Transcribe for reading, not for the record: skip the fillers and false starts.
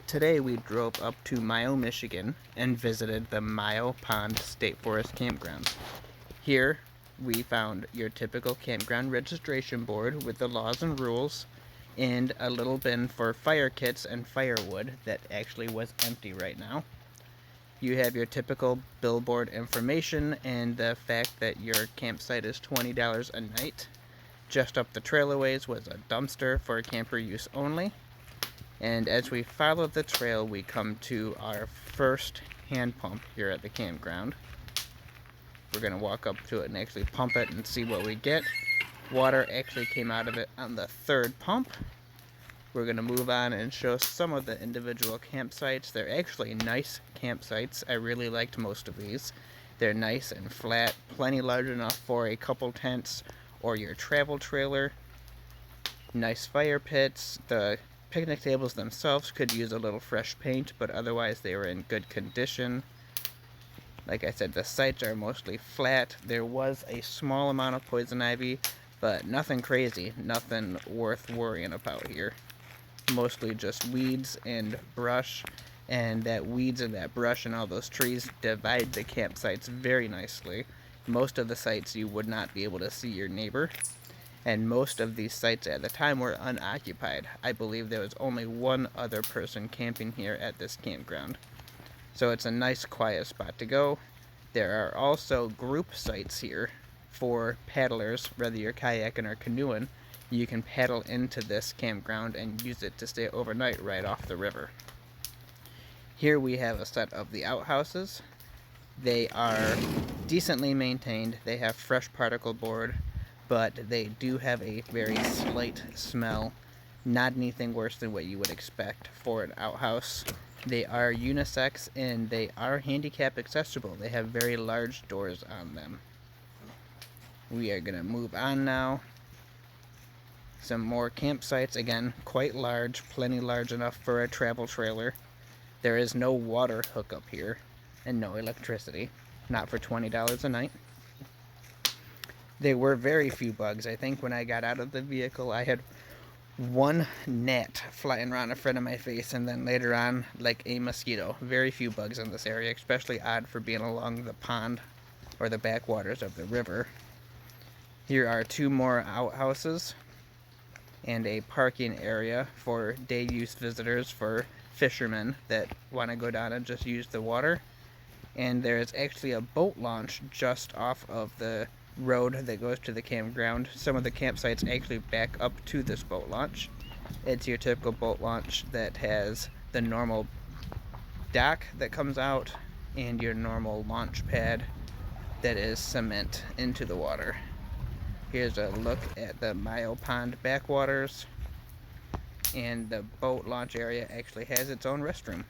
Today we drove up to Mile, Michigan and visited the Mile Pond State Forest Campground. Here we found your typical campground registration board with the laws and rules and a little bin for fire kits and firewood that actually was empty right now. You have your typical billboard information and the fact that your campsite is $20 a night. Just up the trailerways was a dumpster for camper use only. And as we follow the trail, we come to our first hand pump here at the campground. We're going to walk up to it and actually pump it and see what we get. Water actually came out of it on the third pump. We're going to move on and show some of the individual campsites. They're actually nice campsites. I really liked most of these. They're nice and flat, plenty large enough for a couple tents or your travel trailer. Nice fire pits. The picnic tables themselves could use a little fresh paint, but otherwise they were in good condition. Like I said, the sites are mostly flat. There was a small amount of poison ivy, but nothing crazy, nothing worth worrying about here. Mostly just weeds and brush, and that weeds and that brush and all those trees divide the campsites very nicely. Most of the sites you would not be able to see your neighbor. And most of these sites at the time were unoccupied. I believe there was only one other person camping here at this campground. So it's a nice quiet spot to go. There are also group sites here for paddlers, whether you're kayaking or canoeing. You can paddle into this campground and use it to stay overnight right off the river. Here we have a set of the outhouses. They are decently maintained. They have fresh particle board, but they do have a very slight smell. Not anything worse than what you would expect for an outhouse. They are unisex and they are handicap accessible. They have very large doors on them. We are going to move on now. Some more campsites, again, quite large, plenty large enough for a travel trailer. There is no water hookup here and no electricity. Not for $20 a night. There were very few bugs. I think when I got out of the vehicle, I had one gnat flying around in front of my face, and then later on, like a mosquito. Very few bugs in this area, especially odd for being along the pond or the backwaters of the river. Here are two more outhouses and a parking area for day use visitors, for fishermen that want to go down and just use the water. And there's actually a boat launch just off of the road that goes to the campground. Some of the campsites actually back up to this boat launch. It's your typical boat launch that has the normal dock that comes out and your normal launch pad that is cement into the water. Here's a look at the Mile Pond backwaters, and the boat launch area actually has its own restroom.